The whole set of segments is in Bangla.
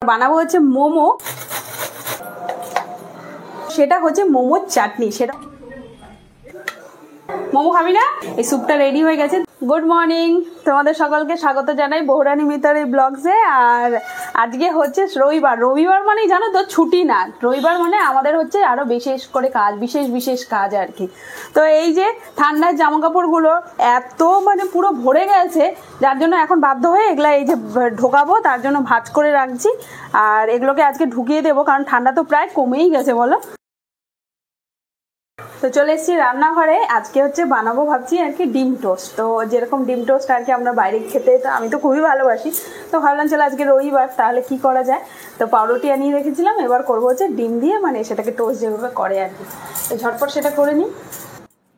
বানাবো হচ্ছে মোমো, সেটা হচ্ছে মোমোর চাটনি। সেটা মোমো খাবি না? এই স্যুপটা রেডি হয়ে গেছে। গুড মর্নিং, তোমাদের সকলকে স্বাগত জানাই বহুরানী মিতার এই ব্লগসে। আর আজকে হচ্ছে রবিবার। রবিবার মানেই জানো তো ছুটি না, রবিবার মানে আমাদের হচ্ছে আরো বিশেষ করে কাজ, বিশেষ কাজ আর কি। তো এই যে ঠান্ডার জামা কাপড়গুলো এত মানে পুরো ভরে গেছে, যার জন্য এখন বাধ্য হয়ে এগুলা এই যে ঢোকাবো, তার জন্য ভাঁজ করে রাখছি। আর এগুলোকে আজকে ঢুকিয়ে দেবো, কারণ ঠান্ডা তো প্রায় কমেই গেছে বলো। তো চলে এসেছি রান্নাঘরে। আজকে হচ্ছে বানাবো ভাবছি আর কি ডিম টোস্ট। তো যেরকম ডিম টোস্ট আর কি আমরা বাইরে খেতে, তো আমি তো খুবই ভালোবাসি। তো ভাবলাম চলো আজকে রবিবার, তাহলে কি করা যায়। তো পাউরুটি আনিয়ে রেখেছিলাম, এবার করবো হচ্ছে ডিম দিয়ে, মানে সেটাকে টোস্ট যেভাবে করে আর কি। তো ঝটপট সেটা করে নিই।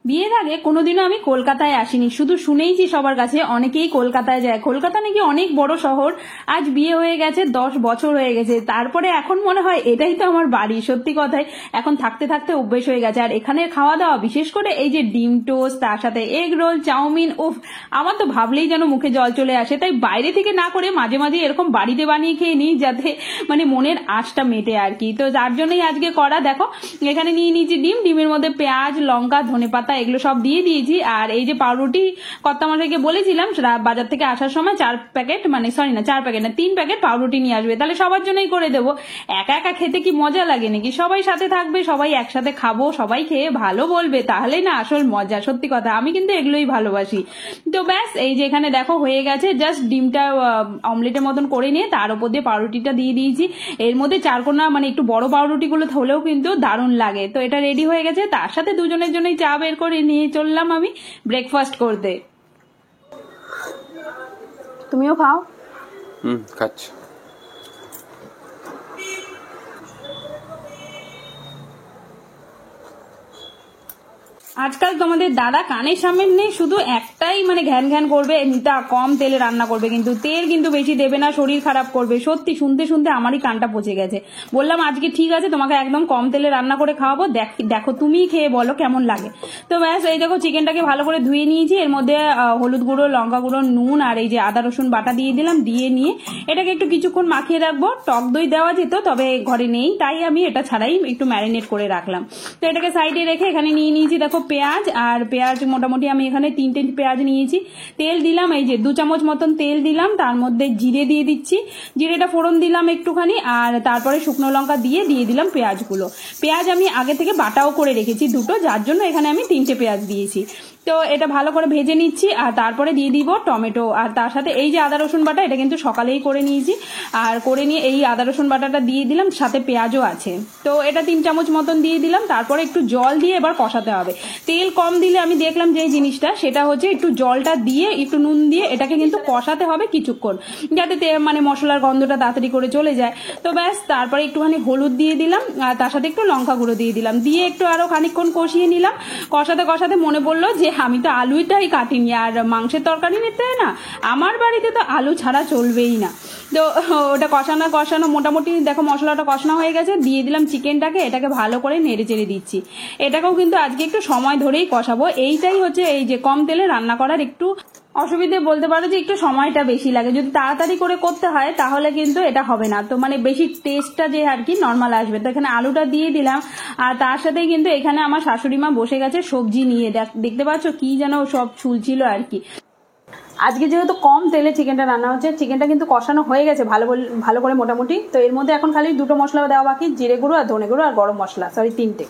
বিয়ের আগে কোনোদিনও আমি কলকাতায় আসিনি, শুধু শুনেইছি সবার কাছে অনেকেই কলকাতায় যায়, কলকাতা নাকি অনেক বড় শহর। আজ বিয়ে হয়ে গেছে, 10 বছর হয়ে গেছে, তারপরে এখন মনে হয় এটাই তো আমার বাড়ি। সত্যি কথাই, এখন থাকতে থাকতে অভ্যেস হয়ে গেছে। আর এখানের খাওয়া দাওয়া, বিশেষ করে এই যে ডিম টোস্ট, তার সাথে এগ রোল, চাউমিন, উফ, আমার তো ভাবলেই যেন মুখে জল চলে আসে। তাই বাইরে থেকে না করে মাঝে মাঝে এরকম বাড়িতে বানিয়ে খেয়ে নিই, যাতে মানে মনের আশটা মেটে আর কি। তো যার জন্যই আজকে করা। দেখো এখানে নিয়ে নিয়েছি ডিম, ডিমের মধ্যে পেঁয়াজ, লঙ্কা, ধনেপাতা এগুলো সব দিয়ে দিয়েছি। আর এই যে পাউরুটি কর্তামশাইকে বলেছিলাম বাজার থেকে আসার সময় 4 প্যাকেট, মানে সরি না 4 প্যাকেট না 3 প্যাকেট পাউরুটি নিয়ে আসবে, তাহলে সবার জন্যই করে দেবো। একা একা খেতে কি মজা লাগে নাকি? সবাই সাথে থাকবে, সবাই একসাথে খাবো, সবাই খেয়ে ভালো বলবে, তাহলেই না আসল মজা। সত্যি কথা, আমি কিন্তু এগুলোই ভালোবাসি। তো ব্যাস, এই যে এখানে দেখো হয়ে গেছে। জাস্ট ডিমটা অমলেটের মতন করে নিয়ে তার উপর দিয়ে পাউরুটিটা দিয়ে দিয়েছি। এর মধ্যে চারকোনা মানে একটু বড় পাউরুটিগুলো হলেও কিন্তু দারুণ লাগে। তো এটা রেডি হয়ে গেছে, তার সাথে দুজনের জন্যই চা বের করে নিয়ে চললাম আমি ব্রেকফাস্ট করতে। তুমিও খাও? খাচ্ছি। আজকাল তোমাদের দাদা কানের সামনে শুধু একটাই মানে ঘ্যান ঘ্যান করবে, মিতা কম তেলে রান্না করবে, কিন্তু তেল কিন্তু বেশি দেবে না, শরীর খারাপ করবে। সত্যি শুনতে শুনতে আমারই কানটা পচে গেছে। বললাম আজকে ঠিক আছে, তোমাকে একদম কম তেলে রান্না করে খাওয়াবো, দেখো তুমি খেয়ে বলো কেমন লাগে। তো ব্যাস, এই দেখো চিকেনটাকে ভালো করে ধুয়ে নিয়েছি। এর মধ্যে হলুদ গুঁড়ো, লঙ্কা গুঁড়ো, নুন আর এই যে আদা রসুন বাটা দিয়ে দিলাম। দিয়ে নিয়ে এটাকে একটু কিছুক্ষণ মাখিয়ে রাখবো। টক দই দেওয়া যেত, তবে ঘরে নেই, তাই আমি এটা ছাড়াই একটু ম্যারিনেট করে রাখলাম। তো এটাকে সাইডে রেখে এখানে নিয়ে নিয়েছি দেখো পেঁয়াজ। আর পেঁয়াজ মোটামুটি আমি এখানে 3টে পেঁয়াজ নিয়েছি। তেল দিলাম এই যে 2 চামচ মতন তেল দিলাম, তার মধ্যে জিরে দিয়ে দিচ্ছি, জিরেটা ফোড়ন দিলাম একটুখানি, আর তারপরে শুকনো লঙ্কা দিয়ে দিলাম পেঁয়াজগুলো। পেঁয়াজ আমি আগে থেকে বাটাও করে রেখেছি দুটো, যার জন্য এখানে আমি 3টে পেঁয়াজ দিয়েছি। তো এটা ভালো করে ভেজে নিচ্ছি। আর তারপরে দিয়ে দিব টমেটো, আর তার সাথে এই যে আদা রসুন বাটা, এটা কিন্তু সকালেই করে নিয়েছি। আর করে নিয়ে এই আদা রসুন বাটাটা দিয়ে দিলাম, সাথে পেঁয়াজও আছে। তো এটা 3 চামচ মতন দিয়ে দিলাম। তারপরে একটু জল দিয়ে এবার কষাতে হবে। তেল কম দিলে আমি দেখলাম যে জিনিসটা, সেটা হচ্ছে একটু জলটা দিয়ে একটু নুন দিয়ে এটাকে কিন্তু কষাতে হবে কিছুক্ষণ, যাতে মানে মশলার গন্ধটা তাড়াতাড়ি করে চলে যায়। তো ব্যাস, তারপরে একটুখানি হলুদ দিয়ে দিলাম, আর তার সাথে একটু লঙ্কা গুঁড়ো দিয়ে দিলাম, দিয়ে একটু আরো খানিকক্ষণ কষিয়ে নিলাম। কষাতে কষাতে মনে পড়লো যে আমি তো আলুটাই কাটিনি। আর মাংসের তরকারি নিতে না, আমার বাড়িতে তো আলু ছাড়া চলবেই না। তো ওটা কষানো মোটামুটি দেখো মশলাটা কষানো হয়ে গেছে। দিয়ে দিলাম চিকেনটাকে, এটাকে ভালো করে নেড়ে চেড়ে দিচ্ছি। এটাকেও কিন্তু আজকে একটু সময় ধরেই কষাবো। এইটাই হচ্ছে এই যে কম তেলে রান্না করার একটু অসুবিধে বলতে পারো, যে একটু সময়টা বেশি লাগে। যদি তাড়াতাড়ি করে করতে হয় তাহলে কিন্তু এটা হবে না, তো মানে বেশি টেস্টটা যে আর কি নর্মাল আসবে। তো এখানে আলুটা দিয়ে দিলাম। আর তার সাথে কিন্তু এখানে আমার শাশুড়ি মা বসে গেছে সবজি নিয়ে, দেখতে পাচ্ছ কি যেন সব ছুলছিল আর কি। আজকে যেহেতু কম তেলে চিকেনটা রান্না হচ্ছে, চিকেনটা কিন্তু কষানো হয়ে গেছে ভালো করে মোটামুটি। তো এর মধ্যে এখন খালি 2টো মশলা দেওয়া বাকি, জিরে গুঁড়ো আর ধনে গুঁড়ো আর গরম মশলা, সরি 3টে।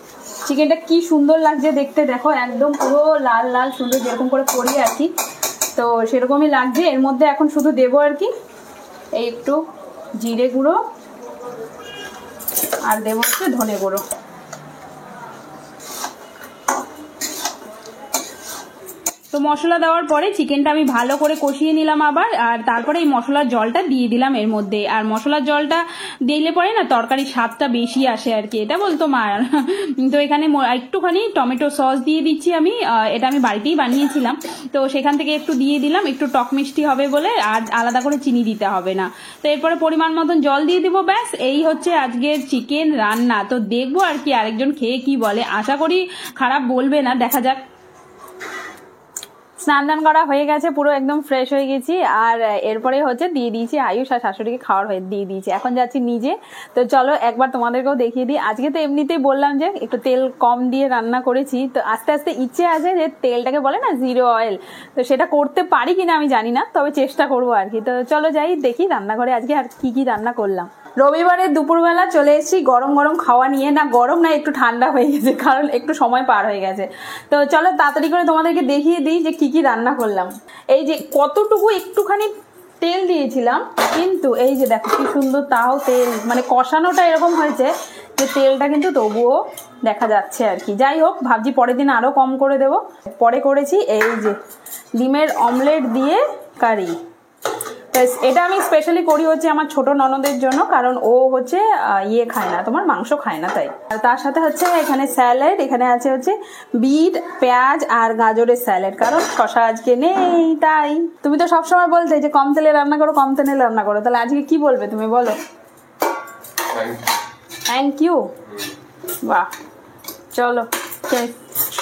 চিকেনটা কি সুন্দর লাগছে দেখতে, দেখো একদম পুরো লাল লাল সুন্দর, যেরকম করে করি আর কি, তো সেরকমই লাগছে। এর মধ্যে এখন শুধু দেবো আর কি এই একটু জিরে গুঁড়ো, আর দেবো হচ্ছে ধনে গুঁড়ো। তো মশলা দেওয়ার পরে চিকেনটা আমি ভালো করে কষিয়ে নিলাম আবার। আর তারপরে এই মশলার জলটা দিয়ে দিলাম এর মধ্যে। আর মশলার জলটা দিলে পরে না তরকারির স্বাদটা বেশি আসে আর কি, এটা বলতো মা। তো এখানে একটুখানি টমেটো সস দিয়ে দিচ্ছি আমি, এটা আমি বাড়িতেই বানিয়েছিলাম, তো সেখান থেকে একটু দিয়ে দিলাম, একটু টক মিষ্টি হবে বলে, আর আলাদা করে চিনি দিতে হবে না। তো এরপরে পরিমাণ মতন জল দিয়ে দিব। ব্যাস, এই হচ্ছে আজকের চিকেন রান্না। তো দেখবো আর কি আরেকজন খেয়ে কি বলে, আশা করি খারাপ বলবে না, দেখা যাক। স্নান টান করা হয়ে গেছে, পুরো একদম ফ্রেশ হয়ে গেছি। আর এরপরে হচ্ছে দিয়ে দিয়েছি আয়ুষ আর শাশুড়িকে খাওয়ার হয়ে দিয়ে দিয়েছি। এখন যাচ্ছি নিজে। তো চলো একবার তোমাদেরকেও দেখিয়ে দিই। আজকে তো এমনিতেই বললাম যে একটু তেল কম দিয়ে রান্না করেছি, তো আস্তে আস্তে ইচ্ছে আছে যে তেলটাকে বলে না জিরো অয়েল, তো সেটা করতে পারি কিনা আমি জানি না, তবে চেষ্টা করবো আর কি। তো চলো যাই দেখি রান্নাঘরে আজকে আর কি কি রান্না করলাম। রবিবারের দুপুরবেলা চলে এসেছি গরম গরম খাওয়া নিয়ে। না গরম না, একটু ঠান্ডা হয়ে গেছে, কারণ একটু সময় পার হয়ে গেছে। তো চলো তাড়াতাড়ি করে তোমাদেরকে দেখিয়ে দিই যে কি কি রান্না করলাম। এই যে কতটুকু একটুখানি তেল দিয়েছিলাম, কিন্তু এই যে দেখো কি সুন্দর তাও তেল, মানে কষানোটা এরকম হয়েছে যে তেলটা কিন্তু তবুও দেখা যাচ্ছে আর কি। যাই হোক, ভাবছি পরের দিন আরও কম করে দেব। পরে করেছি এই যে ডিমের অমলেট দিয়ে কারি। এটা আমি স্পেশালি করি হচ্ছে আমার ছোট ননদের জন্য, কারণ ও হচ্ছে ইয়ে খায় না, তোমার মাংস খায় না, তাই। আর তার সাথে হচ্ছে এখানে স্যালাড, এখানে আছে হচ্ছে বিট, পেঁয়াজ আর গাজরের স্যালাড, কারণ শশা আজকে নেই তাই। তুমি তো সবসময় বলতে যে কম তেলে রান্না করো, কম তেলে রান্না করো, তাহলে আজকে কি বলবে তুমি বলো? Thank you. বাহ, চলো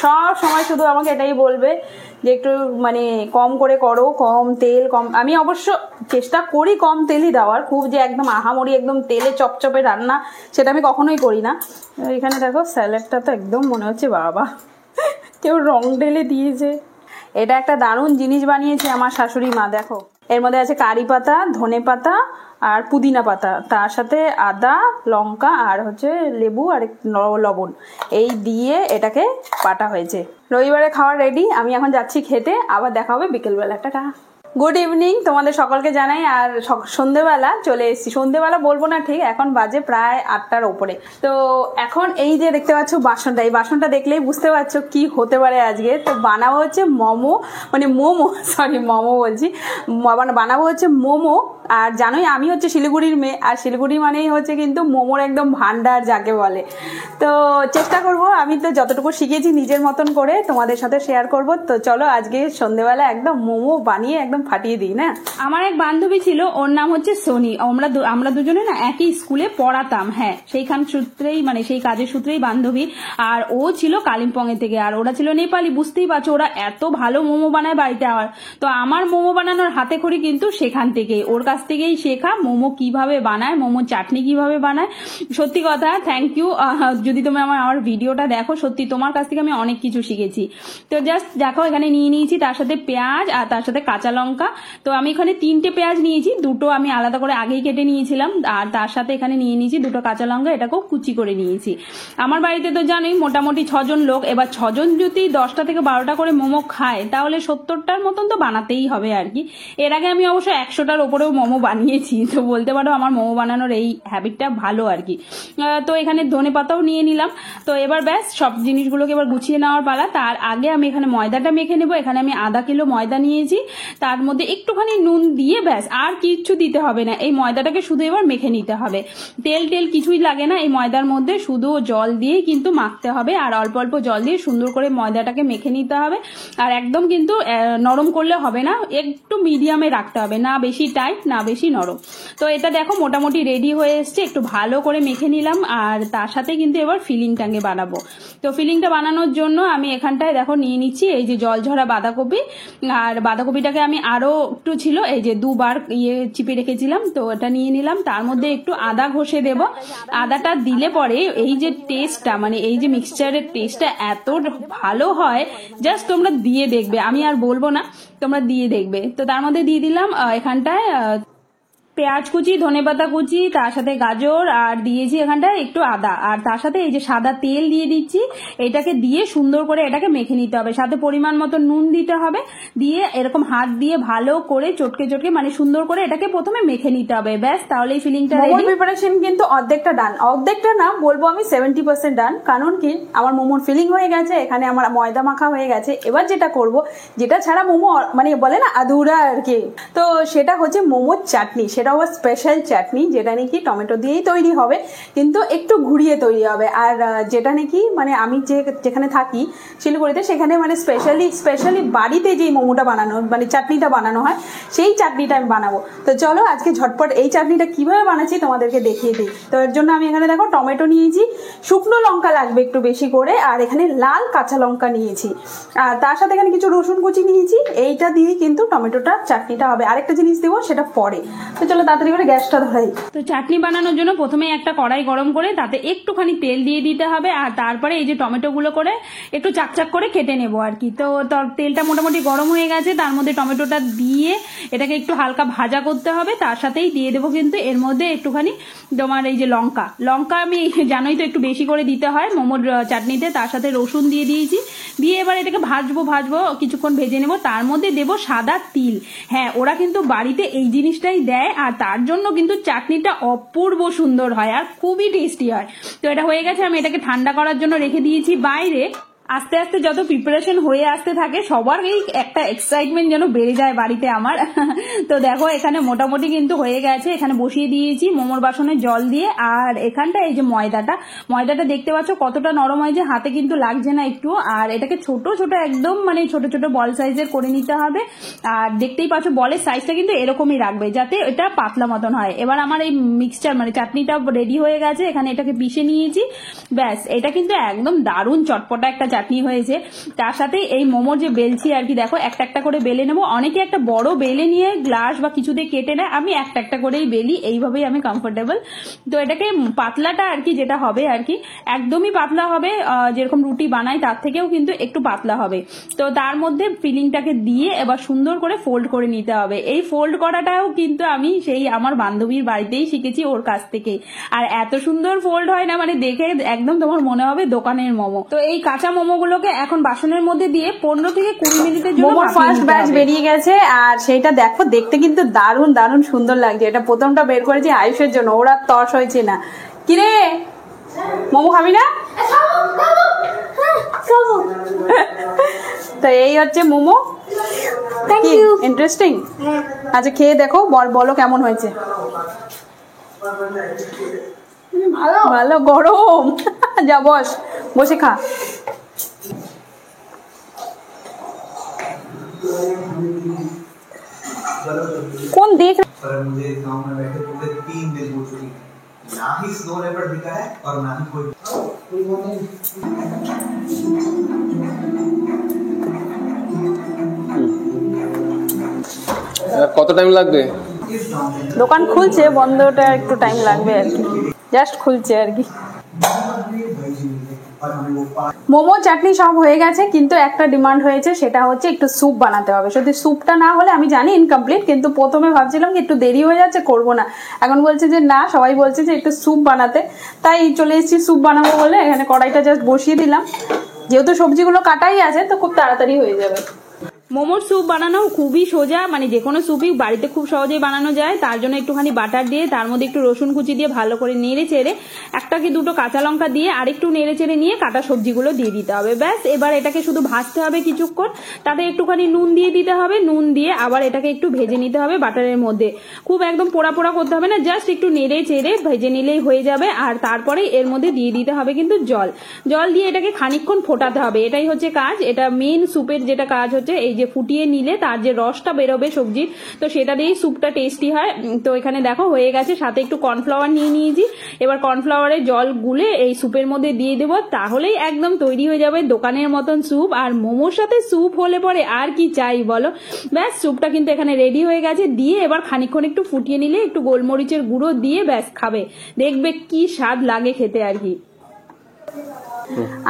সব সময় শুধু আমাকে এটাই বলবে যে একটু মানে কম করে করো, কম তেল কম। আমি অবশ্য চেষ্টা করি কম তেলই দেওয়ার, খুব যে একদম আহামরি একদম তেলে চপচপে রান্না সেটা আমি কখনোই করি না। এখানে দেখো স্যালাডটা তো একদম মনে হচ্ছে বাবা কেউ রং ঢেলে দিয়েছে। এটা একটা দারুণ জিনিস বানিয়েছে আমার শাশুড়ি মা। দেখো এর মধ্যে আছে কারি পাতা, ধনে পাতা আর পুদিনা পাতা, তার সাথে আদা, লঙ্কা আর হচ্ছে লেবু আর লবণ, এই দিয়ে এটাকে বাটা হয়েছে। রবিবারে খাওয়া রেডি, আমি এখন যাচ্ছি খেতে, আবার দেখা হবে বিকেলবেলা। টাটা, গুড ইভিনিং তোমাদের সকলকে জানাই। আর সন্ধেবেলা চলে এসেছি, সন্ধেবেলা বলবো না ঠিক, এখন বাজে প্রায় 8টার ওপরে। তো এখন এই যে দেখতে পাচ্ছ বাসনটা, এই বাসনটা দেখলেই বুঝতে পারছো কি হতে পারে আজকে। তো বানাবো হচ্ছে মোমো বলছি, বানাবো হচ্ছে মোমো। আর জানোই আমি হচ্ছে শিলিগুড়ির মেয়ে, আর শিলিগুড়ি মানেই হচ্ছে কিন্তু মোমোর একদম ভান্ডার যাকে বলে। তো চেষ্টা করব, আমি তো যতটুকু শিখেছি নিজের মতন করে তোমাদের সাথে শেয়ার করব। তো চলো আজকে সন্ধ্যেবেলা একদম মোমো বানিয়ে একদম ফাটিয়ে দিই না। আমার এক বান্ধবী ছিল, ওর নাম হচ্ছে সোনি। আমরা দুজনে না একই স্কুলে পড়াতাম, হ্যাঁ সেইখান সূত্রেই মানে সেই কাজের সূত্রেই বান্ধবী। আর ও ছিল কালিম্পং এর থেকে, আর ওরা ছিল নেপালি। বুঝতেই পারছো ওরা এত ভালো মোমো বানায় বাড়িতে। তো আমার মোমো বানানোর হাতে খড়ি কিন্তু সেখান থেকেই, ওর কাছ থেকেই শেখা মোমো কিভাবে বানায়, মোমো চাটনি কিভাবে বানায়। সত্যি কথা থ্যাংক ইউ, যদি তুমি আমার ভিডিওটা দেখো, সত্যি তোমার কাছ থেকে আমি অনেক কিছু শিখেছি। তো জাস্ট দেখো এখানে নিয়ে নিয়েছি তার সাথে পেঁয়াজ আর তার সাথে কাঁচা লঙ্কা। তো আমি এখানে 3টে পেঁয়াজ নিয়েছি, 2টো আমি আলাদা করে আগেই কেটে নিয়েছিলাম, আর তার সাথে এখানে নিয়ে নিয়েছি 2টো কাঁচা লঙ্কা, এটাকেও কুচি করে নিয়েছি। আমার বাড়িতে তো জানোই মোটামুটি 6 জন লোক, এবার 6 জন যদি 10টা থেকে 12টা করে মোমো খায় তাহলে 70টার মতন তো বানাতেই হবে আর কি। এর আগে আমি অবশ্য 100টার ওপরেও মোমো বানিয়েছি, তো বলতে পারো আমার মোমো বানানোর এই হ্যাবিটটা ভালো আর কি। তো এখানে ধনে পাতাও নিয়ে নিলাম। তো এবার ব্যাস সব জিনিসগুলোকে এবার গুছিয়ে নেওয়ার পালা। তার আগে আমি এখানে ময়দাটা মেখে নেবো। এখানে আমি আধা কিলো ময়দা নিয়েছি, তার মধ্যে একটুখানি নুন দিয়ে ব্যাস আর কিচ্ছু দিতে হবে না। এই ময়দাটাকে শুধু এবার মেখে নিতে হবে, তেল কিছুই লাগে না এই ময়দার মধ্যে, শুধু জল দিয়ে কিন্তু মাখতে হবে। আর অল্প অল্প জল দিয়ে সুন্দর করে ময়দাটাকে মেখে নিতে হবে। আর একদম কিন্তু নরম করলে হবে না, একটু মিডিয়ামে রাখতে হবে, না বেশি টাইট না বেশি নরম। তো এটা দেখো মোটামুটি রেডি হয়ে এসছে, একটু ভালো করে মেখে নিলাম। আর তার সাথে কিন্তু এবার ফিলিংটাকে বানাবো। তো ফিলিংটা বানানোর জন্য আমি এখানটায় দেখো নিয়ে নিচ্ছি এই যে জল ঝরা বাঁধাকপি। আর বাঁধাকপিটাকে আমি আরো একটু ছিল এই যে 2বার চিপে রেখেছিলাম, তো এটা নিয়ে নিলাম। তার মধ্যে একটু আদা ঘষে দেব। আদাটা দিলে পরে এই যে টেস্টটা, মানে এই যে মিক্সচারের টেস্টটা এত ভালো হয়, জাস্ট তোমরা দিয়ে দেখবে, আমি আর বলবো না, তোমরা দিয়ে দেখবে। তো তার মধ্যে দিয়ে দিলাম এখানটায় পেঁয়াজ কুচি, ধনেপাতা কুচি, তার সাথে গাজর, আর দিয়েছি এখানটায় একটু আদা, আর তার সাথে এই যে সাদা তেল দিয়ে দিচ্ছি। এটাকে দিয়ে সুন্দর করে এটাকে মেখে নিতে হবে, সাথে পরিমাণ মতো নুন দিতে হবে, দিয়ে এরকম হাত দিয়ে ভালো করে চটকে চটকে মানে সুন্দর করে এটাকে প্রথমে মেখে নিতে হবে। ব্যাস তাহলেই ফিলিংটা রেডি। প্রিপারেশন কিন্তু অর্ধেকটা ডান, অর্ধেকটা না বলবো আমি 70% ডান। কারণ কি আমার মোমোর ফিলিং হয়ে গেছে, এখানে আমার ময়দা মাখা হয়ে গেছে। এবার যেটা করব, যেটা ছাড়া মোমো মানে বলে না আধুরা আর কি, তো সেটা হচ্ছে মোমোর চাটনি। সেটা আবার স্পেশাল চাটনি, যেটা নাকি টমেটো দিয়েই তৈরি হবে, কিন্তু একটু ঘুরিয়ে তৈরি হবে। আর যেটা নাকি মানে আমি যেখানে থাকি শিলিগুড়িতে, সেখানে মানে স্পেশালি বাড়িতে যেই মোমোটা বানানো মানে চাটনিটা বানানো হয়, সেই চাটনিটা আমি বানাবো। তো চলো আজকে ঝটপট এই চাটনিটা কিভাবে বানাচ্ছি তোমাদেরকে দেখিয়ে দিই। তো এর জন্য আমি এখানে দেখো টমেটো নিয়েছি, শুকনো লঙ্কা লাগবে একটু বেশি করে, আর এখানে লাল কাঁচা লঙ্কা নিয়েছি, আর তার সাথে এখানে কিছু রসুন কুচি নিয়েছি। এইটা দিয়ে কিন্তু টমেটোটা চাটনিটা হবে। আরেকটা জিনিস দেবো, সেটা পরে। তো চলো তাড়াতাড়ি করে গ্যাসটা ধরাই। তো চাটনি বানানোর জন্য প্রথমে একটা কড়াই গরম করে তাতে একটুখানি তেল দিয়ে দিতে হবে, আর তারপরে এই যে টমেটোগুলো করে একটু চাকচাক করে কেটে নেবো আর কি। তো তেলটা মোটামুটি গরম হয়ে গেছে, তার মধ্যে টমেটোটা দিয়ে এটাকে একটু হালকা ভাজা করতে হবে। তার সাথেই দিয়ে দেবো কিন্তু এর মধ্যে একটুখানি তোমার এই যে লঙ্কা আমি জানোই তো একটু বেশি করে দিতে হয় মোমোর চাটনিতে। তার সাথে রসুন দিয়ে দিয়েছি, দিয়ে এবার এটাকে ভাজবো কিছুক্ষণ ভেজে নেবো। তার মধ্যে দেবো সাদা তিল। হ্যাঁ, ওরা কিন্তু বাড়িতে এই জিনিসটাই দেয়, আর তার জন্য কিন্তু চাটনিটা অপূর্ব সুন্দর হয় আর খুবই টেস্টি হয়। তো এটা হয়ে গেছে, আমি এটাকে ঠান্ডা করার জন্য রেখে দিয়েছি বাইরে। আস্তে আস্তে যত প্রিপারেশন হয়ে আসতে থাকে, সবার এই একটা এক্সাইটমেন্ট যেন বেড়ে যায় বাড়িতে আমার। তো দেখো এখানে মোটামুটি কিন্তু হয়ে গেছে, এখানে বসিয়ে দিয়েছি মোমোর বাসনে জল দিয়ে। আর এখানটা এই যে ময়দাটা দেখতে পাচ্ছ কতটা নরম হয় যে হাতে কিন্তু লাগছে না একটু। আর এটাকে ছোট ছোট একদম মানে ছোট ছোট বল সাইজের করে নিতে হবে। আর দেখতেই পাচ্ছ বলের সাইজটা কিন্তু এরকমই রাখবে যাতে এটা পাতলা মতন হয়। এবার আমার এই মিক্সচার মানে চাটনিটা রেডি হয়ে গেছে, এখানে এটাকে পিষে নিয়েছি। ব্যাস, এটা কিন্তু একদম দারুণ চটপটা একটা চাটনি হয়েছে। তার সাথে এই মোমোর যে বেলছি আর কি, দেখো একটা একটা করে বেলে নেবো। অনেকে একটা বড় বেলে নিয়ে গ্লাস বা কিছু দিয়ে কেটে নেয়, আমি একটা একটা করেই বেলি, এইভাবেই আমি কমফোর্টেবল। তো এটাকে পাতলাটা আর কি যেটা হবে আর কি একদমই পাতলা হবে, যেরকম রুটি বানাই তার থেকেও কিন্তু একটু পাতলা হবে। তো তার মধ্যে ফিলিংটাকে দিয়ে এবার সুন্দর করে ফোল্ড করে নিতে হবে। এই ফোল্ড করাটাও কিন্তু আমি সেই আমার বান্ধবীর বাড়িতেই শিখেছি ওর কাছ থেকে। আর এত সুন্দর ফোল্ড হয় না, মানে দেখে একদম তোমার মনে হবে দোকানের মোমো। তো এই কাঁচা মোমোগুলোকে এখন বাসনের মধ্যে দিয়ে 15 থেকে 20 মিনিটের জন্য মোমোর ফার্স্ট ব্যাচ বেরিয়ে গেছে, আর সেইটা দেখো দেখতে কিন্তু দারুণ দারুণ সুন্দর লাগছে। এটা প্রথমটা বের করেছি আয়ুষের জন্য, ওরা তস হয়েছে না। কিরে মোমো খাবি না? তো এই হচ্ছে মোমো, ইন্টারেস্টিং। আচ্ছা খেয়ে দেখো, বলো কেমন হয়েছে। ভালো গরম। যা বসে খা। कौन देख पर मुझे गांव में बैठे पूरे 3 दिन हो चुकी है, ना ही स्नो लेपर्ड दिखा है और ना ही कोई কত টাইম লাগবে? দোকান খুলছে, বন্ধটা একটু টাইম লাগবে আর কি, জাস্ট খুলছে আর কি। মোমো চাটনি সব হয়ে গেছে, কিন্তু একটা ডিমান্ড হয়েছে, সেটা হচ্ছে একটু স্যুপ বানাতে হবে। যদি স্যুপটা না হলে আমি জানি ইনকমপ্লিট, কিন্তু প্রথমে ভাবছিলাম কি একটু দেরি হয়ে যাচ্ছে করব না, এখন বলছে যে না, সবাই বলছে যে একটু স্যুপ বানাতে, তাই চলে এসেছি স্যুপ বানাবো বলে। এখানে কড়াইটা জাস্ট বসিয়ে দিলাম, যেহেতু সবজিগুলো কাটাই আছে তো খুব তাড়াতাড়ি হয়ে যাবে। মোমোর স্যুপ বানানো খুবই সোজা, মানে যে কোনো স্যুপই বাড়িতে খুব সহজেই বানানো যায়। তার জন্য একটুখানি বাটার দিয়ে তার মধ্যে একটু রসুন কুচি দিয়ে ভালো করে নেড়ে চেড়ে একটা কি দুটো কাঁচা লঙ্কা দিয়ে আরেকটু নেড়ে চেড়ে নিয়ে কাটা সবজিগুলো দিয়ে দিতে হবে। ব্যাস, এবার এটাকে শুধু ভাজতে হবে কিছুক্ষণ, তাতে একটুখানি নুন দিয়ে দিতে হবে, নুন দিয়ে আবার এটাকে একটু ভেজে নিতে হবে বাটারের মধ্যে। খুব একদম পোড়া পোড়া করতে হবে না, জাস্ট একটু নেড়ে চেড়ে ভেজে নিলেই হয়ে যাবে। আর তারপরে এর মধ্যে দিয়ে দিতে হবে কিন্তু জল দিয়ে এটাকে খানিকক্ষণ ফোটাতে হবে, এটাই হচ্ছে কাজ। এটা মেন স্যুপের যেটা কাজ হচ্ছে, এই যে ফুটিয়ে নিলে তার যে রসটা বেরোবে সবজির, তো সেটা দিয়েই স্যুপটা টেস্টি হয়। তো এখানে দেখো হয়ে গেছে, সাথে একটু কর্নফ্লাওয়ার নিয়ে নিয়েছি। এবার কর্নফ্লাওয়ারে জল গুলে এই স্যুপের মধ্যে দিয়ে দেবো, তাহলেই একদম তৈরি হয়ে যাবে দোকানের মতন স্যুপ। আর মোমোর সাথে স্যুপ হলে পরে আর কি চাই বলো। ব্যাস, স্যুপটা কিন্তু এখানে রেডি হয়ে গেছে। দিয়ে এবার খানিকক্ষণ একটু ফুটিয়ে নিলে একটু গোলমরিচের গুঁড়ো দিয়ে ব্যাস খাবে, দেখবে কি স্বাদ লাগে খেতে আর কি।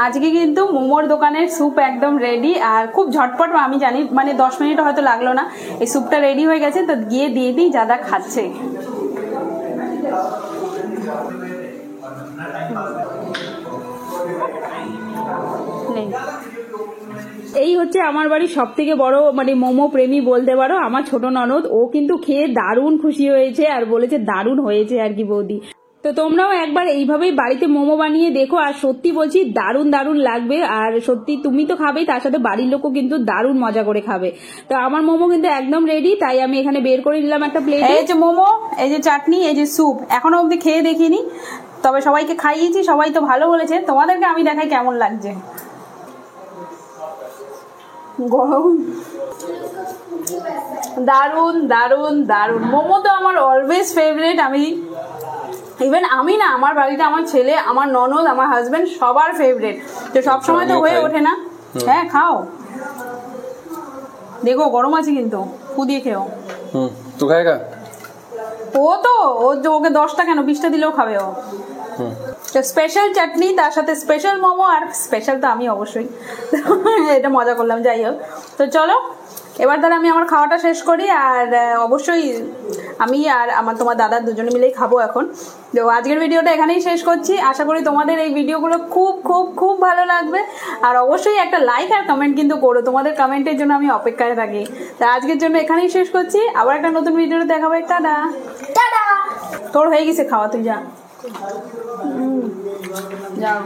আজকে কিন্তু মোমোর দোকানের স্যুপ একদম রেডি, আর খুব ঝটপট, আমি জানি মানে 10 মিনিট হয়তো লাগলো না, এই স্যুপটা রেডি হয়ে গেছে। তো গিয়ে দিয়ে দিই যারা খাচ্ছে। এই হচ্ছে আমার বাড়ির সব থেকে বড় মানে মোমো প্রেমী বলতে পারো, আমার ছোট ননদ। ও কিন্তু খেয়ে দারুণ খুশি হয়েছে আর বলেছে দারুণ হয়েছে আর কি বৌদি। তো তোমরাও একবার এইভাবেই বাড়িতে মোমো বানিয়ে দেখো, আর সত্যি বলছি দারুণ দারুণ লাগবে। আর সত্যি তুমি তো খাবেই, তার সাথে বাড়ির লোকও কিন্তু দারুণ মজা করে খাবে। তো আমার মোমো কিন্তু একদম রেডি, তাই আমি এখানে বের করে নিলাম একটা প্লেটে। এই যে মোমো, এই যে চাটনি, এই যে স্যুপ, এখনো অবধি খেয়ে দেখিনি, তবে সবাইকে খাইয়েছি, সবাই তো ভালো বলেছে। তোমাদেরকে আমি দেখাই কেমন লাগছে। গরম, দারুন দারুন দারুন। মোমো তো আমার অলওয়েজ ফেভারিট। আমি ইভেন আমি না, আমার বাড়িতে আমার ছেলে, আমার ননদ, আমার হাজবেন্ড সবার ফেভারিট। তো সবসময় তো হয়ে ওঠে না। হ্যাঁ খাও, দেখো গরম আছে কিন্তু, ফু দিয়ে খেও। तू खाएगा? ও তো ওকে 10টা কেন 20টা দিলেও খাবে ও। তো স্পেশাল চাটনি, তার সাথে স্পেশাল মোমো, আর স্পেশাল তো আমি অবশ্যই। এটা মজা করলাম, যাই হোক। তো চলো এবার তাহলে আমি আমার খাওয়াটা শেষ করি। আর অবশ্যই আমি আর তোমার দাদা দুজনে মিলেই খাবো এখন। তো আজকের ভিডিওটা এখানেই শেষ করছি। আশা করি তোমাদের এই ভিডিওগুলো খুব খুব খুব ভালো লাগবে। আর অবশ্যই একটা লাইক আর কমেন্ট কিন্তু করো, তোমাদের কমেন্টের জন্য আমি অপেক্ষায় থাকি। তা আজকের জন্য এখানেই শেষ করছি, আবার একটা নতুন ভিডিওতে দেখাবো। Tata tata. তোর হয়ে গেছে খাওয়া, তুই যা যাও।